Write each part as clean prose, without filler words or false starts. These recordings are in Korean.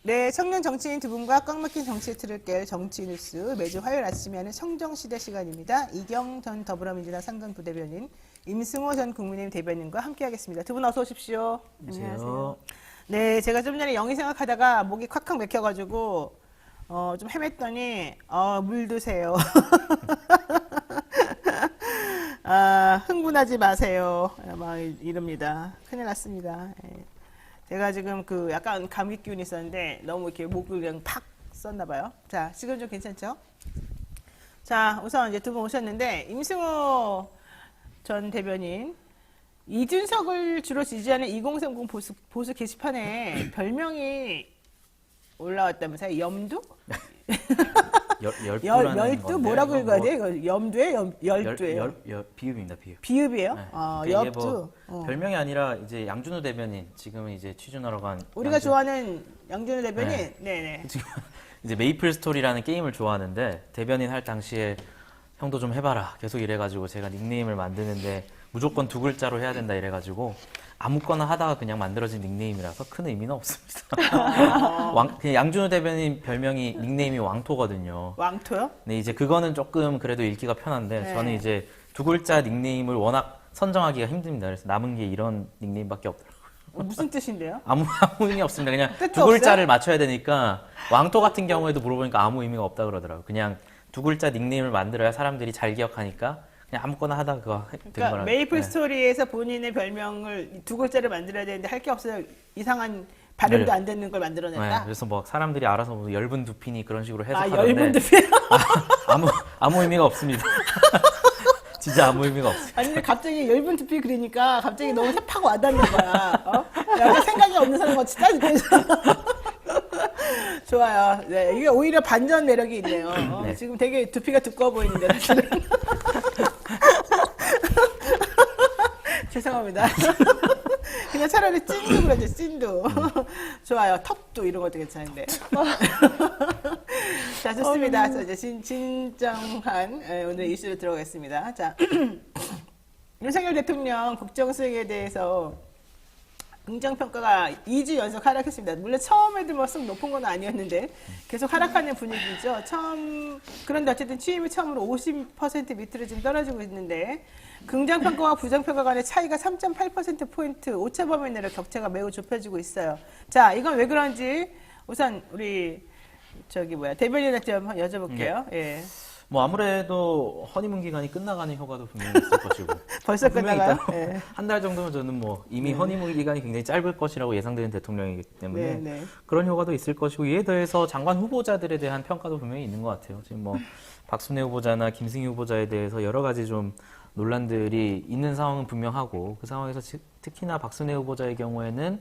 네, 청년 정치인 두 분과 꽉 막힌 정치에 틀을 깰 정치 뉴스 매주 화요일 아침에 하는 청정시대 시간입니다. 이경 전 더불어민주당 상근 부대변인, 임승호 전 국민의힘 대변인과 함께하겠습니다. 두 분 어서 오십시오. 안녕하세요. 네, 제가 좀 전에 영희 생각하다가 목이 콱콱 막혀가지고 좀 헤맸더니 물 드세요. 흥분하지 마세요. 막 이럽니다. 큰일 났습니다. 예. 제가 지금 약간 감기 기운이 있었는데 너무 이렇게 목을 그냥 팍 썼나 봐요. 자, 지금 좀 괜찮죠? 자, 우선 이제 두 분 오셨는데 임승호 전 대변인, 이준석을 주로 지지하는 2030 보수 게시판에 별명이 올라왔다면서요? 염두? 열두? 뭐라고 읽어야 돼? 이거 염두예요? 열두예요? 비읍입니다, 비읍. 비읍이에요? 네. 엽두. 뭐 별명이 아니라 이제 양준호 대변인, 지금은 이제 취준하러 간. 우리가 좋아하는 양준호 대변인? 네. 네네. 지금 이제 메이플 스토리라는 게임을 좋아하는데, 대변인 할 당시에 형도 좀 해봐라. 계속 이래가지고 제가 닉네임을 만드는데 무조건 두 글자로 해야 된다 이래가지고 아무거나 하다가 그냥 만들어진 닉네임이라서 큰 의미는 없습니다. 그냥 양준호 대변인 별명이 닉네임이 왕토거든요. 왕토요? 네, 이제 그거는 조금 그래도 읽기가 편한데 네. 저는 이제 두 글자 닉네임을 워낙 선정하기가 힘듭니다. 그래서 남은 게 이런 닉네임밖에 없더라고요. 무슨 뜻인데요? 아무 의미 없습니다. 그냥 뜻도 두 글자를 없어요? 맞춰야 되니까 왕토 같은 경우에도 물어보니까 아무 의미가 없다 그러더라고요. 그냥 두 글자 닉네임을 만들어야 사람들이 잘 기억하니까 그냥 아무거나 하다가 그거 된 그러니까 거라. 메이플 네. 스토리에서 본인의 별명을 두 글자를 만들어야 되는데 할 게 없어요. 이상한 발음도 네. 안 되는 걸 네, 만들어냈다. 그래서 뭐 사람들이 알아서 뭐 엷은 두피니 그런 식으로 아, 해석하는데 엷은 두피. 아무 의미가 없습니다. 진짜 아무 의미가 없어요. 아니 근데 갑자기 엷은 두피 그러니까 갑자기 너무 힙하고 와닿는 거야. 약간 생각이 없는 사람 같이 딱 느껴져. 좋아요. 네, 이게 오히려 반전 매력이 있네요. 네. 지금 되게 두피가 두꺼워 보이는데 사실은. 죄송합니다. 그냥 차라리 찐두 그러죠, 찐두. 좋아요. 턱두 이런 것도 괜찮은데. 자, 좋습니다. 자, 이제 진정한 오늘 이슈로 들어가겠습니다. 자, 윤석열 대통령 국정 수행에 대해서 긍정평가가 2주 연속 하락했습니다. 물론 처음에도 뭐 썩 높은 건 아니었는데 계속 하락하는 분위기죠. 그런데 어쨌든 취임이 처음으로 50% 밑으로 지금 떨어지고 있는데 긍정평가와 부정평가 간의 차이가 3.8%포인트 오차 범위 내로 격차가 매우 좁혀지고 있어요. 자, 이건 왜 그런지 우선 우리 대변인한테 좀 여쭤볼게요. 예. 뭐 아무래도 허니문 기간이 끝나가는 효과도 분명히 있을 것이고 벌써 분명히 끝나가요? 있다고. 예. 한 달 정도면 저는 뭐 이미 허니문 기간이 굉장히 짧을 것이라고 예상되는 대통령이기 때문에 네, 네. 그런 효과도 있을 것이고 이에 더해서 장관 후보자들에 대한 평가도 분명히 있는 것 같아요. 지금 뭐 박순애 후보자나 김승희 후보자에 대해서 여러 가지 좀 논란들이 있는 상황은 분명하고 그 상황에서 특히나 박순애 후보자의 경우에는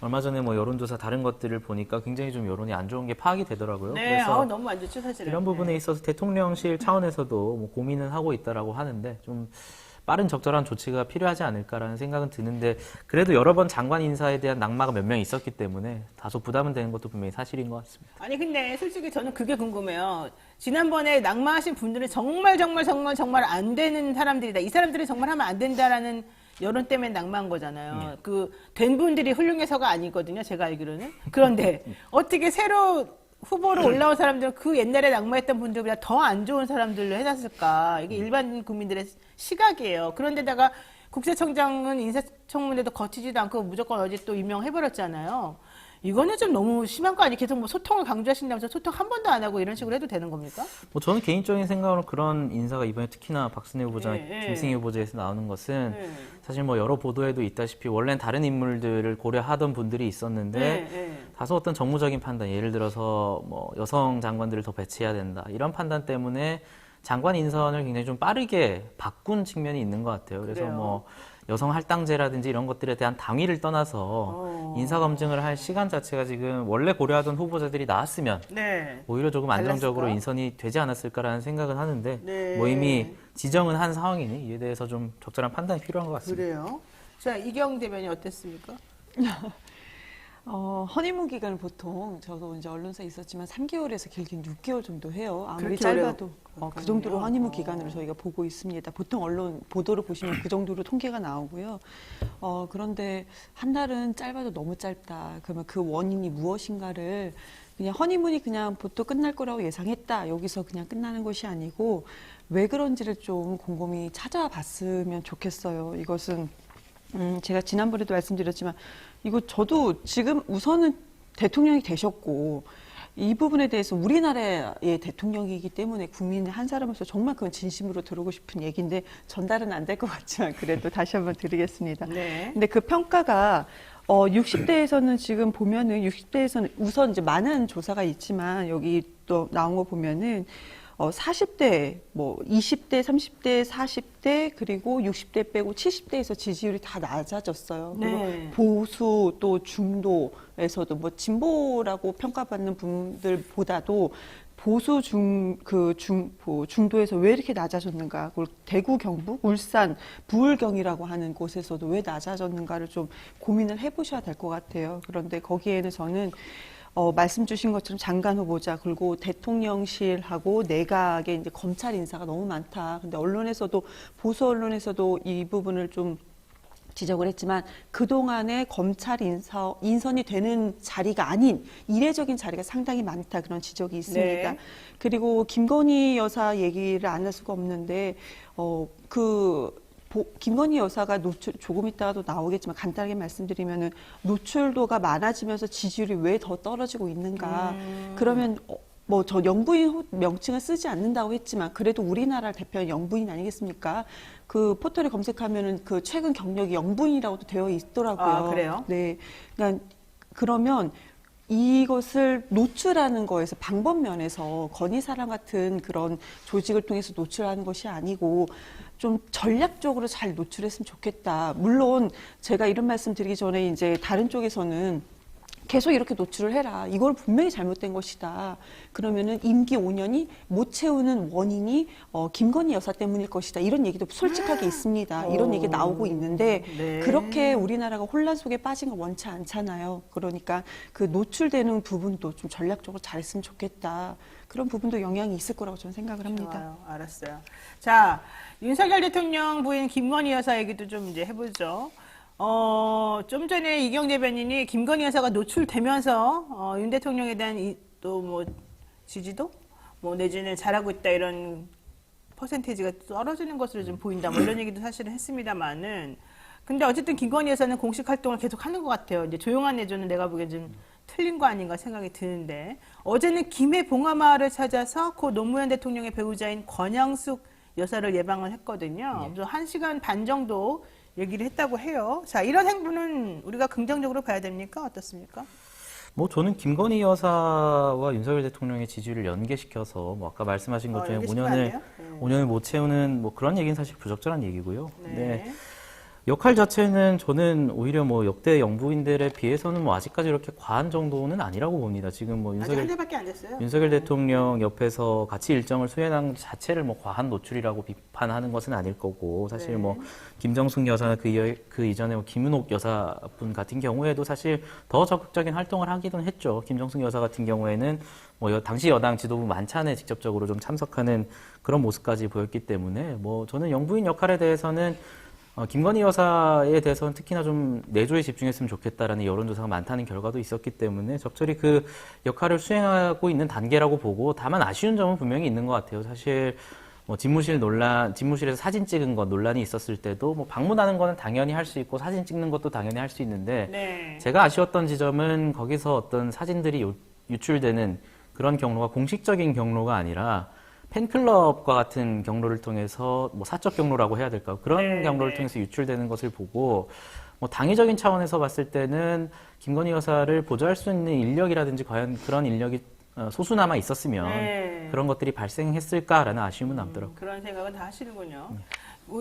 얼마 전에 뭐 여론조사 다른 것들을 보니까 굉장히 좀 여론이 안 좋은 게 파악이 되더라고요. 네, 그래서 너무 안 좋죠, 사실은. 이런 부분에 네. 있어서 대통령실 차원에서도 뭐 고민은 하고 있다라고 하는데 좀 빠른 적절한 조치가 필요하지 않을까라는 생각은 드는데 그래도 여러 번 장관 인사에 대한 낙마가 몇 명 있었기 때문에 다소 부담은 되는 것도 분명히 사실인 것 같습니다. 아니 근데 솔직히 저는 그게 궁금해요. 지난번에 낙마하신 분들은 정말 안 되는 사람들이다. 이 사람들은 정말 하면 안 된다라는 여론 때문에 낙마한 거잖아요. 된 분들이 훌륭해서가 아니거든요. 제가 알기로는. 그런데 어떻게 새로 후보로 올라온 사람들은 그 옛날에 낙마했던 분들보다 더 안 좋은 사람들로 해놨을까? 이게 일반 국민들의 시각이에요. 그런데다가 국세청장은 인사청문회도 거치지도 않고 무조건 어제 또 임명해버렸잖아요. 이거는 좀 너무 심한 거 아니에요? 계속 뭐 소통을 강조하신다면서 소통 한 번도 안 하고 이런 식으로 해도 되는 겁니까? 뭐 저는 개인적인 생각으로 그런 인사가 이번에 특히나 박순애 후보자, 네, 김승희 후보자에서 나오는 것은 네. 사실 뭐 여러 보도에도 있다시피 원래는 다른 인물들을 고려하던 분들이 있었는데 네. 다소 어떤 정무적인 판단, 예를 들어서 뭐 여성 장관들을 더 배치해야 된다 이런 판단 때문에 장관 인선을 굉장히 좀 빠르게 바꾼 측면이 있는 것 같아요. 그래서 그래요? 뭐 여성 할당제라든지 이런 것들에 대한 당위를 떠나서 인사 검증을 할 시간 자체가 지금 원래 고려하던 후보자들이 나왔으면 네. 오히려 조금 안정적으로 달랐을까? 인선이 되지 않았을까라는 생각은 하는데 네. 뭐 이미 지정은 한 상황이니 이에 대해서 좀 적절한 판단이 필요한 것 같습니다. 그래요. 자, 이경 대변인 어땠습니까? 허니문 기간을 보통 저도 이제 언론사에 있었지만 3개월에서 길게는 6개월 정도 해요. 아무리 그렇게 짧아도 그 어려워요? 정도로 허니문 기간으로 저희가 보고 있습니다. 보통 언론 보도를 보시면 그 정도로 통계가 나오고요. 그런데 한 달은 짧아도 너무 짧다. 그러면 그 원인이 무엇인가를 그냥 허니문이 그냥 보통 끝날 거라고 예상했다. 여기서 그냥 끝나는 것이 아니고 왜 그런지를 좀 곰곰이 찾아봤으면 좋겠어요. 이것은 제가 지난번에도 말씀드렸지만 이거 저도 지금 우선은 대통령이 되셨고 이 부분에 대해서 우리나라의 대통령이기 때문에 국민의 한 사람으로서 정말 그건 진심으로 들어오고 싶은 얘기인데 전달은 안 될 것 같지만 그래도 다시 한번 드리겠습니다. 네. 근데 그 평가가 60대에서는 지금 보면은 60대에서는 우선 이제 많은 조사가 있지만 여기 또 나온 거 보면은 40대, 뭐 20대, 30대, 40대 그리고 60대 빼고 70대에서 지지율이 다 낮아졌어요. 네. 그리고 보수 또 중도에서도 뭐 진보라고 평가받는 분들보다도 보수 중도에서 왜 이렇게 낮아졌는가? 그리고 대구, 경북, 울산, 부울경이라고 하는 곳에서도 왜 낮아졌는가를 좀 고민을 해보셔야 될 것 같아요. 그런데 거기에는 저는 말씀 주신 것처럼 장관 후보자 그리고 대통령실하고 내각에 이제 검찰 인사가 너무 많다. 근데 언론에서도 보수 언론에서도 이 부분을 좀 지적을 했지만 그동안에 검찰 인선이 되는 자리가 아닌 이례적인 자리가 상당히 많다 그런 지적이 있습니다. 네. 그리고 김건희 여사 얘기를 안 할 수가 없는데 김건희 여사가 조금 있다가도 나오겠지만 간단하게 말씀드리면은 노출도가 많아지면서 지지율이 왜 더 떨어지고 있는가? 그러면 뭐 저 영부인 명칭을 쓰지 않는다고 했지만 그래도 우리나라를 대표하는 영부인 아니겠습니까? 그 포털에 검색하면은 그 최근 경력이 영부인이라고도 되어 있더라고요. 아, 그래요? 네. 그러면 이것을 노출하는 거에서 방법 면에서 건희사랑 같은 그런 조직을 통해서 노출하는 것이 아니고 좀 전략적으로 잘 노출했으면 좋겠다. 물론 제가 이런 말씀 드리기 전에 이제 다른 쪽에서는 계속 이렇게 노출을 해라. 이걸 분명히 잘못된 것이다. 그러면은 임기 5년이 못 채우는 원인이 김건희 여사 때문일 것이다. 이런 얘기도 솔직하게 있습니다. 이런 얘기 나오고 있는데 네. 그렇게 우리나라가 혼란 속에 빠진 거 원치 않잖아요. 그러니까 그 노출되는 부분도 좀 전략적으로 잘했으면 좋겠다. 그런 부분도 영향이 있을 거라고 저는 생각을 합니다. 좋아요. 알았어요. 자, 윤석열 대통령 부인 김건희 여사 얘기도 좀 이제 해보죠. 좀 전에 이경재 변인이 김건희 여사가 노출되면서 윤 대통령에 대한 또 뭐 지지도 뭐 내지는 잘하고 있다 이런 퍼센테이지가 떨어지는 것으로 좀 보인다 뭐 이런 얘기도 사실은 했습니다만은 근데 어쨌든 김건희 여사는 공식 활동을 계속 하는 것 같아요. 이제 조용한 내조는 내가 보기엔 좀 틀린 거 아닌가 생각이 드는데 어제는 김해 봉하마을을 찾아서 고 노무현 대통령의 배우자인 권양숙 여사를 예방을 했거든요. 그래서 1시간 반 정도 얘기를 했다고 해요. 자, 이런 행보는 우리가 긍정적으로 봐야 됩니까? 어떻습니까? 뭐 저는 김건희 여사와 윤석열 대통령의 지지율을 연계시켜서 뭐 아까 말씀하신 것 중에 연계시키면 안 돼요? 5년을 못 채우는 뭐 그런 얘기는 사실 부적절한 얘기고요. 네. 역할 자체는 저는 오히려 뭐 역대 영부인들에 비해서는 뭐 아직까지 이렇게 과한 정도는 아니라고 봅니다. 지금 뭐 아직 한 달밖에 안 됐어요. 윤석열 대통령 옆에서 같이 일정을 수행한 자체를 뭐 과한 노출이라고 비판하는 것은 아닐 거고 사실 네. 뭐 김정숙 여사나 그 이전에 뭐 김은옥 여사분 같은 경우에도 사실 더 적극적인 활동을 하기도 했죠. 김정숙 여사 같은 경우에는 뭐 당시 여당 지도부 만찬에 직접적으로 좀 참석하는 그런 모습까지 보였기 때문에 뭐 저는 영부인 역할에 대해서는 김건희 여사에 대해서는 특히나 좀 내조에 집중했으면 좋겠다라는 여론조사가 많다는 결과도 있었기 때문에 적절히 그 역할을 수행하고 있는 단계라고 보고 다만 아쉬운 점은 분명히 있는 것 같아요. 사실 뭐 집무실에서 사진 찍은 것 논란이 있었을 때도 뭐 방문하는 거는 당연히 할 수 있고 사진 찍는 것도 당연히 할 수 있는데 네. 제가 아쉬웠던 지점은 거기서 어떤 사진들이 유출되는 그런 경로가 공식적인 경로가 아니라 팬클럽과 같은 경로를 통해서 뭐 사적 경로라고 해야 될까요? 그런 네, 경로를 네. 통해서 유출되는 것을 보고 뭐 당위적인 차원에서 봤을 때는 김건희 여사를 보좌할 수 있는 인력이라든지 과연 그런 인력이 소수나마 있었으면 네. 그런 것들이 발생했을까라는 아쉬움은 남더라고요. 그런 생각은 다 하시는군요.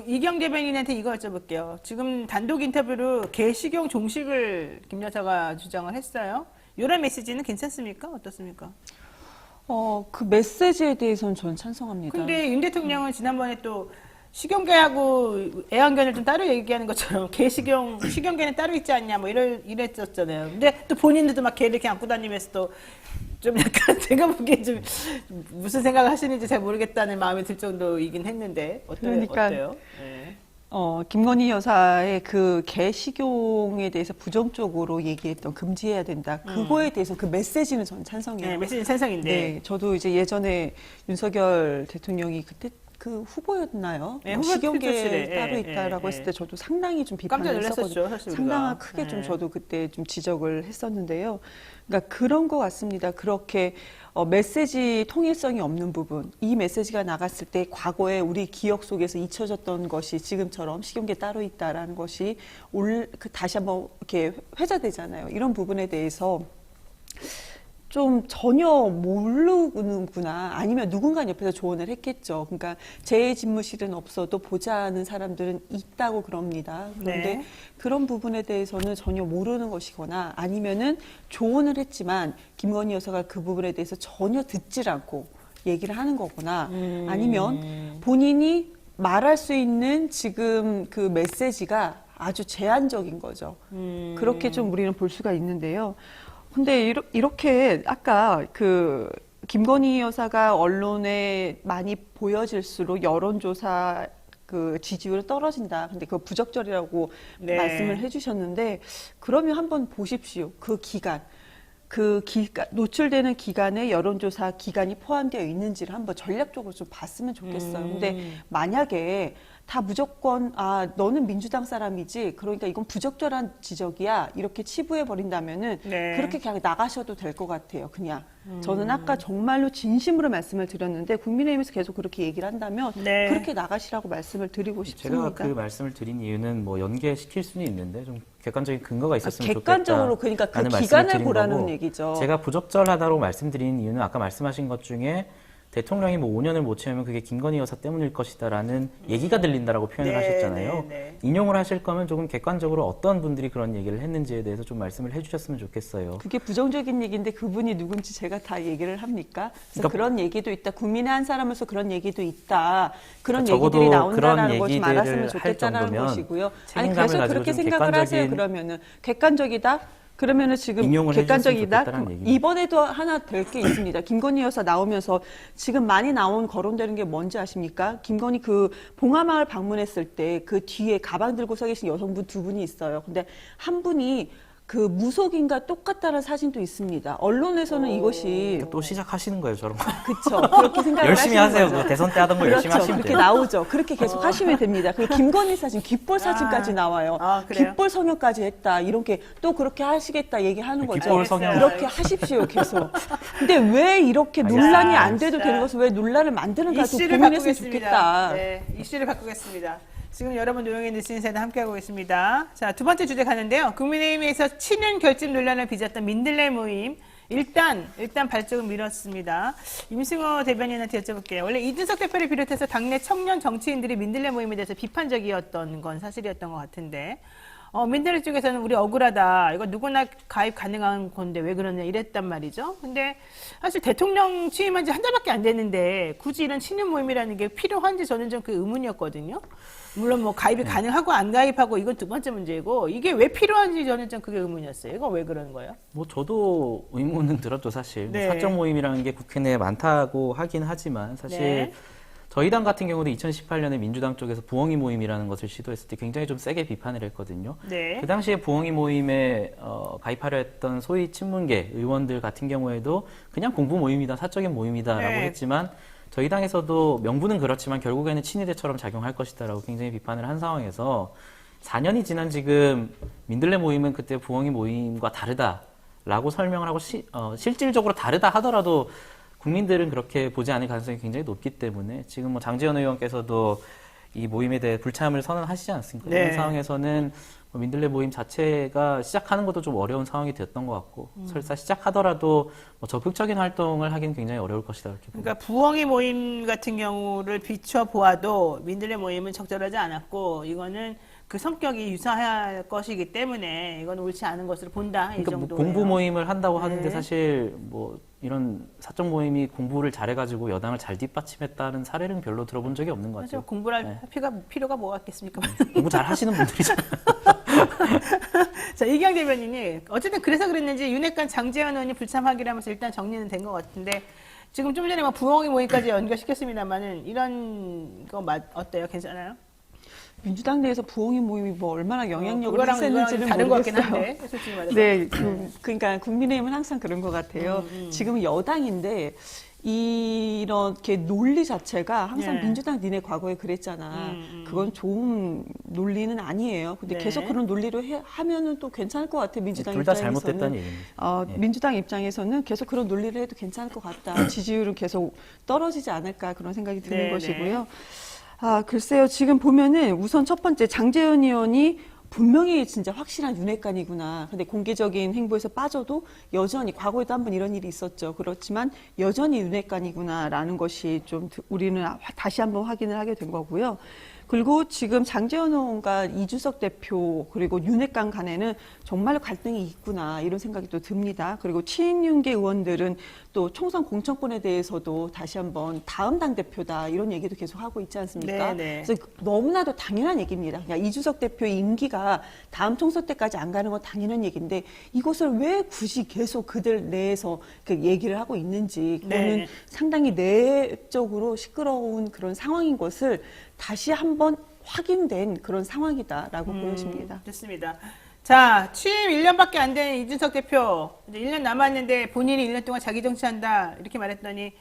이경재 변인한테 이거 여쭤볼게요. 지금 단독 인터뷰로 개식용 종식을 김 여사가 주장을 했어요. 이런 메시지는 괜찮습니까? 어떻습니까? 그 메시지에 대해서는 저는 찬성합니다. 근데 윤 대통령은 지난번에 또 식용계하고 애완견을 좀 따로 얘기하는 것처럼 식용계는 따로 있지 않냐 뭐 이랬었잖아요. 근데 또 본인들도 막 개 이렇게 안고 다니면서 또 좀 약간 제가 보기에 좀 무슨 생각을 하시는지 잘 모르겠다는 마음이 들 정도이긴 했는데 그러니까 어때요? 네. 김건희 여사의 그 개 식용에 대해서 부정적으로 얘기했던 금지해야 된다. 그거에 대해서 그 메시지는 저는 찬성이에요. 네, 메시지 찬성인데. 네, 저도 이제 예전에 윤석열 대통령이 그때 그 후보였나요? 네, 뭐 후보 식용계 필터실에, 따로 예, 있다라고 예, 했을 예. 때 저도 상당히 좀 깜짝 비판을 놀랐었죠, 했었거든요. 사실 우리가. 상당히 크게 좀 네. 저도 그때 좀 지적을 했었는데요. 그러니까 그런 것 같습니다. 그렇게 메시지 통일성이 없는 부분, 이 메시지가 나갔을 때 과거에 우리 기억 속에서 잊혀졌던 것이 지금처럼 식용계 따로 있다라는 것이 다시 한번 이렇게 회자되잖아요. 이런 부분에 대해서 좀 전혀 모르는구나. 아니면 누군가 옆에서 조언을 했겠죠. 그러니까 제 집무실은 없어도 보자는 사람들은 있다고 그럽니다. 그런데 네. 그런 부분에 대해서는 전혀 모르는 것이거나 아니면은 조언을 했지만 김건희 여사가 그 부분에 대해서 전혀 듣질 않고 얘기를 하는 거거나 아니면 본인이 말할 수 있는 지금 그 메시지가 아주 제한적인 거죠. 그렇게 좀 우리는 볼 수가 있는데요. 근데 이렇게 아까 그 김건희 여사가 언론에 많이 보여질수록 여론조사 그 지지율이 떨어진다. 근데 그거 부적절이라고 네. 말씀을 해주셨는데 그러면 한번 보십시오. 그 기간 노출되는 기간에 여론조사 기간이 포함되어 있는지를 한번 전략적으로 좀 봤으면 좋겠어요. 근데 만약에 다 무조건 너는 민주당 사람이지 그러니까 이건 부적절한 지적이야 이렇게 치부해 버린다면은 네. 그렇게 그냥 나가셔도 될 것 같아요. 그냥 저는 아까 정말로 진심으로 말씀을 드렸는데 국민의힘에서 계속 그렇게 얘기를 한다면 네. 그렇게 나가시라고 말씀을 드리고 싶습니다. 제가 그 말씀을 드린 이유는 뭐 연계시킬 수는 있는데 좀 객관적인 근거가 있었으면 객관적으로 그러니까 그 기간을 보라는 얘기죠. 제가 부적절하다고 말씀드린 이유는 아까 말씀하신 것 중에 대통령이 뭐 5년을 못 채우면 그게 김건희 여사 때문일 것이다라는 얘기가 들린다라고 표현을 네, 하셨잖아요. 네. 인용을 하실 거면 조금 객관적으로 어떤 분들이 그런 얘기를 했는지에 대해서 좀 말씀을 해주셨으면 좋겠어요. 그게 부정적인 얘기인데 그분이 누군지 제가 다 얘기를 합니까? 그래서 그러니까 그런 얘기도 있다. 국민의 한 사람으로서 그런 얘기도 있다. 그런 적어도 얘기들이 나온다라는 그런 것이 얘기들을 말았으면 할 좋겠다라는 정도면 것이고요. 아니 책임감을 계속 가지고 그렇게 좀 생각을 하세요. 객관적인- 그러면은 객관적이다. 그러면은 지금 인용을 객관적이다. 해주셨으면 좋겠다는 얘기죠. 이번에도 하나 될 게 있습니다. 김건희 여사 나오면서 지금 많이 거론되는 게 뭔지 아십니까? 김건희 그 봉하마을 방문했을 때 그 뒤에 가방 들고 서 계신 여성분 두 분이 있어요. 근데 한 분이 그 무속인과 똑같다는 사진도 있습니다. 언론에서는 이것이 또 시작하시는 거예요, 저런 거. 그렇죠. 그렇게 생각을 열심히 하시는 하세요. 거죠. 그 대선 때 하던 거 열심히 그렇죠. 하시면 그렇게 돼요. 나오죠. 그렇게 계속 하시면 됩니다. 그리고 김건희 사진, 귓볼 사진까지 나와요. 그래요? 귓볼 성형까지 했다. 이렇게 또 그렇게 하시겠다 얘기하는 거죠. 귓볼 성형. 그렇게 하십시오, 계속. 근데 왜 이렇게 논란이 안 돼도 되는 것을 왜 논란을 만드는가 좀 이슈를 고민했으면 바꾸겠습니다. 좋겠다. 네, 이슈를 바꾸겠습니다. 지금 여러분 노영의 뉴스 인사이드 함께하고 있습니다. 자, 두 번째 주제 가는데요. 국민의힘에서 친윤 결집 논란을 빚었던 민들레 모임. 일단 발족을 미뤘습니다. 임승호 대변인한테 여쭤볼게요. 원래 이준석 대표를 비롯해서 당내 청년 정치인들이 민들레 모임에 대해서 비판적이었던 건 사실이었던 것 같은데 민들레 쪽에서는 우리 억울하다. 이거 누구나 가입 가능한 건데 왜 그러냐 이랬단 말이죠. 근데 사실 대통령 취임한 지 한 달밖에 안 됐는데 굳이 이런 친윤 모임이라는 게 필요한지 저는 좀 그 의문이었거든요. 물론 뭐 가입이 가능하고 안 가입하고 이건 두 번째 문제고 이게 왜 필요한지 저는 좀 그게 의문이었어요. 이거 왜 그러는 거예요? 뭐 저도 의문은 들었죠, 사실. 네. 사적 모임이라는 게 국회 내에 많다고 하긴 하지만 사실 네. 저희 당 같은 경우도 2018년에 민주당 쪽에서 부엉이 모임이라는 것을 시도했을 때 굉장히 좀 세게 비판을 했거든요. 네. 그 당시에 부엉이 모임에 가입하려 했던 소위 친문계 의원들 같은 경우에도 그냥 공부 모임이다, 사적인 모임이다라고 네. 했지만 저희 당에서도 명분은 그렇지만 결국에는 친위대처럼 작용할 것이다라고 굉장히 비판을 한 상황에서 4년이 지난 지금 민들레 모임은 그때 부엉이 모임과 다르다라고 설명을 하고 실질적으로 다르다 하더라도 국민들은 그렇게 보지 않을 가능성이 굉장히 높기 때문에 지금 뭐 장제원 의원께서도 이 모임에 대해 불참을 선언하시지 않습니까? 네. 그런 상황에서는 민들레 모임 자체가 시작하는 것도 좀 어려운 상황이 됐던 것 같고 설사 시작하더라도 뭐 적극적인 활동을 하기는 굉장히 어려울 것이다 이렇게 봅니다. 그러니까 부엉이 모임 같은 경우를 비춰 보아도 민들레 모임은 적절하지 않았고 이거는 그 성격이 유사할 것이기 때문에 이건 옳지 않은 것으로 본다 이 그러니까 뭐 정도예요. 공부 모임을 한다고 하는데 네. 사실 뭐 이런 사적 모임이 공부를 잘해가지고 여당을 잘 뒷받침했다는 사례는 별로 들어본 적이 없는 것 같아요. 맞아, 공부를 할 네. 필요가 뭐가 있겠습니까? 공부 잘 하시는 분들이잖아요. 자, 이경 대변인이 어쨌든 그래서 그랬는지 윤핵관 장제원 의원이 불참하기로 하면서 일단 정리는 된 것 같은데 지금 좀 전에 뭐 부엉이 모임까지 연결시켰습니다만은 이런 거 어때요? 괜찮아요? 민주당 내에서 부엉이 모임이 뭐 얼마나 영향력을 그거랑 했었는지는 다른 것 같긴 모르겠어요. 한데 솔직히 말해서. 네, 그러니까 국민의힘은 항상 그런 것 같아요. 지금 여당인데 이렇게 논리 자체가 항상 네. 민주당 니네 과거에 그랬잖아. 그건 좋은 논리는 아니에요. 근데 네. 계속 그런 논리로 하면은 또 괜찮을 것 같아. 민주당 둘 다 입장에서는. 잘못됐다는 얘기입니다. 예. 민주당 입장에서는 계속 그런 논리를 해도 괜찮을 것 같다. 지지율은 계속 떨어지지 않을까 그런 생각이 드는 네, 것이고요. 글쎄요. 지금 보면은 우선 첫 번째 장제원 의원이 분명히 진짜 확실한 윤핵관이구나. 근데 공개적인 행보에서 빠져도 여전히 과거에도 한번 이런 일이 있었죠. 그렇지만 여전히 윤핵관이구나라는 것이 좀 우리는 다시 한번 확인을 하게 된 거고요. 그리고 지금 장제원 의원과 이준석 대표 그리고 윤핵관 간에는 정말 갈등이 있구나 이런 생각이 또 듭니다. 그리고 친윤계 의원들은 또 총선 공천권에 대해서도 다시 한번 다음 당대표다 이런 얘기도 계속 하고 있지 않습니까? 네. 그래서 너무나도 당연한 얘기입니다. 그냥 이준석 대표의 임기가 다음 총선 때까지 안 가는 건 당연한 얘기인데 이것을 왜 굳이 계속 그들 내에서 그 얘기를 하고 있는지 그거는 네. 상당히 내적으로 시끄러운 그런 상황인 것을 다시 한번 확인된 그런 상황이다라고 보여집니다. 좋습니다. 자, 취임 1년밖에 안 된 이준석 대표. 이제 1년 남았는데 본인이 1년 동안 자기 정치한다. 이렇게 말했더니,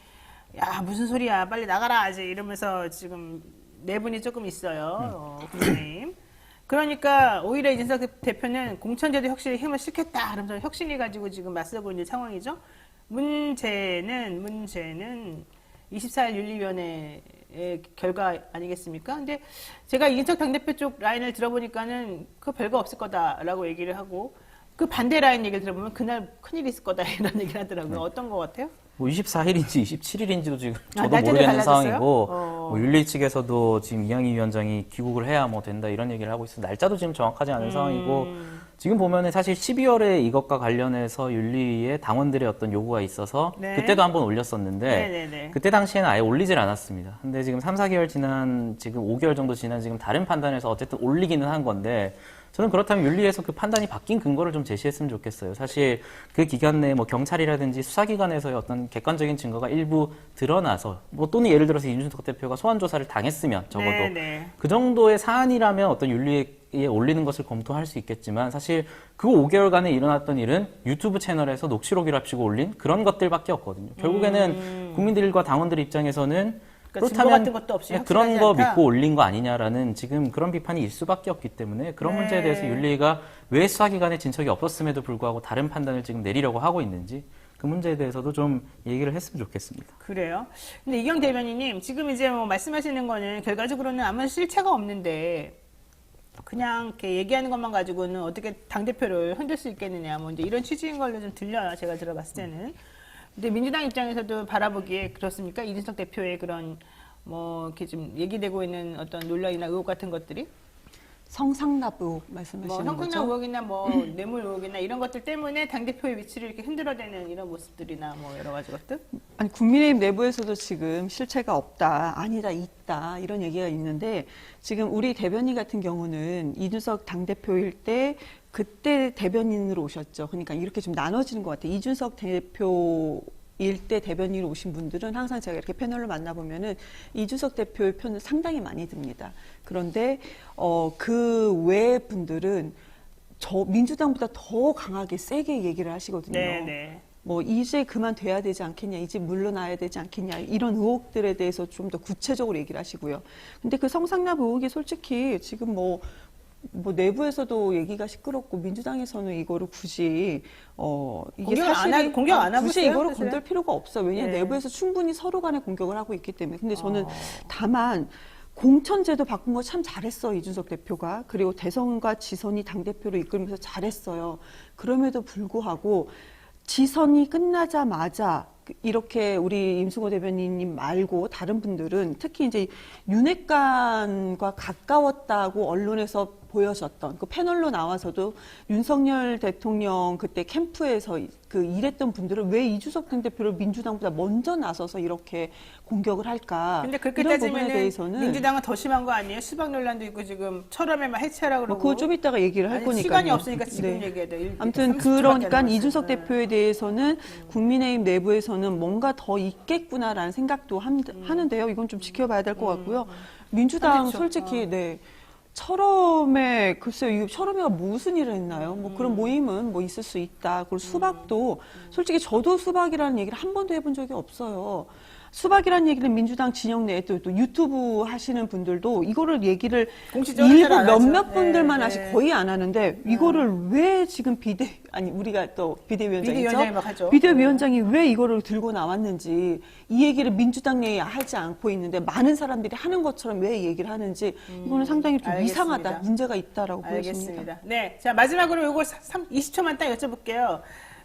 야, 무슨 소리야. 빨리 나가라. 이제 이러면서 지금 내분이 조금 있어요. 국민의힘. 그러니까 오히려 이준석 대표는 공천제도 혁신에 힘을 실겠다. 그러면서 혁신이 가지고 지금 맞서고 있는 상황이죠. 문제는 24일 윤리위원회의 결과 아니겠습니까? 근데 제가 이준석 당대표 쪽 라인을 들어보니까는 그거 별거 없을 거다라고 얘기를 하고 그 반대 라인 얘기를 들어보면 그날 큰일이 있을 거다 이런 얘기를 하더라고요. 어떤 거 같아요? 뭐 24일인지 27일인지도 지금 저도 날짜들이 모르겠는 달라졌어요? 상황이고 어. 윤리 측에서도 지금 이양희 위원장이 귀국을 해야 뭐 된다 이런 얘기를 하고 있어서 날짜도 지금 정확하지 않은 상황이고 지금 보면은 사실 12월에 이것과 관련해서 윤리위에 당원들의 어떤 요구가 있어서 네. 그때도 한번 올렸었는데 네네네. 그때 당시에는 아예 올리질 않았습니다. 근데 지금 3, 4개월 지난 지금 5개월 정도 지난 지금 다른 판단에서 어쨌든 올리기는 한 건데 저는 그렇다면 윤리에서 그 판단이 바뀐 근거를 좀 제시했으면 좋겠어요. 사실 그 기간 내에 뭐 경찰이라든지 수사기관에서의 어떤 객관적인 증거가 일부 드러나서 뭐 또는 예를 들어서 이준석 대표가 소환 조사를 당했으면 적어도 네네. 그 정도의 사안이라면 어떤 윤리에 올리는 것을 검토할 수 있겠지만 사실 그 5개월간에 일어났던 일은 유튜브 채널에서 녹취록이랍시고 올린 그런 것들밖에 없거든요. 결국에는 국민들과 당원들 입장에서는 그러니까 증거 같은 것도 없이 그런 확실하지 거 않다? 믿고 올린 거 아니냐라는 지금 그런 비판이 일 수밖에 없기 때문에 그런 네. 문제에 대해서 윤리위가 왜 수사기관에 진척이 없었음에도 불구하고 다른 판단을 지금 내리려고 하고 있는지 그 문제에 대해서도 좀 얘기를 했으면 좋겠습니다. 그래요? 근데 이경 대변인님, 지금 이제 뭐 말씀하시는 거는 결과적으로는 아무 실체가 없는데 그냥 이렇게 얘기하는 것만 가지고는 어떻게 당대표를 흔들 수 있겠느냐, 뭐 이제 이런 취지인 걸로 좀 들려요. 제가 들어봤을 때는. 근데 민주당 입장에서도 바라보기에 그렇습니까? 이준석 대표의 그런 뭐 이렇게 좀 얘기되고 있는 어떤 논란이나 의혹 같은 것들이 성상납 의혹 뭐 말씀하시는 성폭력 거죠? 의혹이나 뭐 뇌물 의혹이나 이런 것들 때문에 당 대표의 위치를 이렇게 흔들어대는 이런 모습들이나 뭐 여러 가지 것들. 아니, 국민의힘 내부에서도 지금 실체가 없다, 아니다, 있다 이런 얘기가 있는데 지금 우리 대변인 같은 경우는 이준석 당대표일 때 그때 대변인으로 오셨죠. 그러니까 이렇게 좀 나눠지는 것 같아요. 이준석 대표일 때 대변인으로 오신 분들은 항상 제가 이렇게 패널로 만나보면은 이준석 대표의 편을 상당히 많이 듭니다. 그런데 그 외 분들은 민주당보다 더 강하게 세게 얘기를 하시거든요. 네. 뭐 이제 그만둬야 되지 않겠냐, 이제 물러나야 되지 않겠냐 이런 의혹들에 대해서 좀 더 구체적으로 얘기를 하시고요. 근데 그 성상납 의혹이 솔직히 지금 뭐 내부에서도 얘기가 시끄럽고 민주당에서는 이거를 굳이 이게 사실이 공격 안 하고 굳이 있어요, 이거를 사실은? 건들 필요가 없어. 왜냐하면 네. 내부에서 충분히 서로 간에 공격을 하고 있기 때문에. 근데 저는 다만 공천제도 바꾼 거 참 잘했어 이준석 대표가. 그리고 대선과 지선이 당대표로 이끌면서 잘했어요. 그럼에도 불구하고 지선이 끝나자마자 이렇게 우리 임승호 대변인님 말고 다른 분들은 특히 이제 윤핵관과 가까웠다고 언론에서 보여졌던 그 패널로 나와서도 윤석열 대통령 그때 캠프에서 그 일했던 분들은 왜 이준석 당대표를 민주당보다 먼저 나서서 이렇게 공격을 할까? 근데 그렇게 이런 따지면 부분에 대해서는 민주당은 더 심한 거 아니에요? 수박 논란도 있고 지금 철험에만 해체하라고 뭐 그러고. 그거 좀 이따가 얘기를 할 아니, 거니까요. 시간이 없으니까 지금 네. 얘기해야 돼. 아무튼 30초 밖에 안 그러니까 남았어요. 이준석 대표에 대해서는 국민의힘 내부에서는 뭔가 더 있겠구나라는 생각도 하는데요. 이건 좀 지켜봐야 될 것 같고요. 민주당 반대쪽. 솔직히 네. 철험에 글쎄요, 이 철험회가 무슨 일을 했나요? 뭐 그런 모임은 뭐 있을 수 있다. 그리고 수박도 솔직히 저도 수박이라는 얘기를 한 번도 해본 적이 없어요. 수박이라는 얘기를 민주당 진영 내에 또 유튜브 하시는 분들도 이거를 얘기를 공식적으로 일부 잘안 하죠. 몇몇 분들만 네, 하시 네. 거의 안 하는데 이거를 왜 지금 우리가 또 비대위원장이죠? 비대위원장이 막 하죠. 비대위원장이 왜 이거를 들고 나왔는지 이 얘기를 민주당 내에 하지 않고 있는데 많은 사람들이 하는 것처럼 왜 얘기를 하는지 이거는 상당히 좀 알겠습니다. 이상하다, 문제가 있다라고 보여집니다. 알겠습니다. 네. 자, 마지막으로 요거 20초만 딱 여쭤볼게요.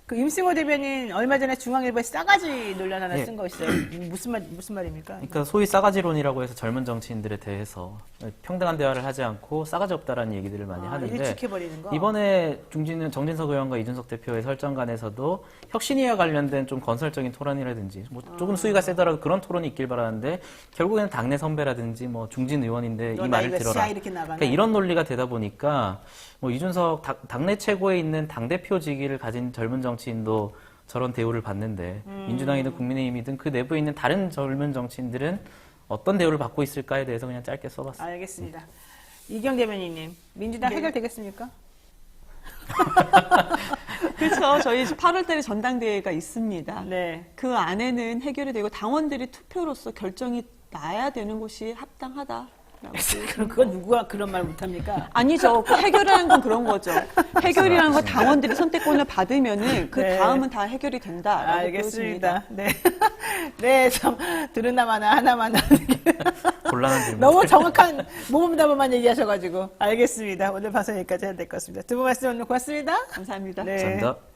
그 임승호 대변인 얼마 전에 중앙일보에 싸가지 논란 하나 네. 쓴 거 있어요. 무슨 말입니까? 그러니까 소위 싸가지론이라고 해서 젊은 정치인들에 대해서 평등한 대화를 하지 않고 싸가지 없다라는 얘기들을 많이 하는데 일축해버리는 거. 이번에 정진석 의원과 이준석 대표의 설전관에서도 혁신위와 관련된 좀 건설적인 토론이라든지 뭐 조금 수위가 세더라도 그런 토론이 있길 바라는데 결국에는 당내 선배라든지 뭐 중진 의원인데 너 이 말을 나이가 들어라. 씨야 이렇게 나가네. 그러니까 이런 논리가 되다 보니까 뭐 이준석 당내 최고에 있는 당대표 직위를 가진 젊은 정치인도 저런 대우를 받는데 민주당이든 국민의힘이든 그 내부에 있는 다른 젊은 정치인들은 어떤 대우를 받고 있을까에 대해서 그냥 짧게 써봤어요. 알겠습니다. 이경 대변인님, 민주당 네. 해결되겠습니까? 그렇죠. 저희 8월 달에 전당대회가 있습니다. 네. 그 안에는 해결이 되고 당원들이 투표로서 결정이 나야 되는 것이 합당하다. 그럼 그건 누구가 그런 말 못합니까? 아니죠. 그 해결이라는 건 그런 거죠. 해결이라는 건 당원들이 선택권을 받으면은 그 네. 다음은 다 해결이 된다라고 알겠습니다. 보여집니다. 네. 네, 참, 들으나마나 하나마나. 곤란한 질문. 너무 정확한 모범답안만 얘기하셔가지고. 알겠습니다. 오늘 방송 여기까지 해야 될 것 같습니다. 두 분 말씀 오늘 고맙습니다. 감사합니다. 네. 감사합니다.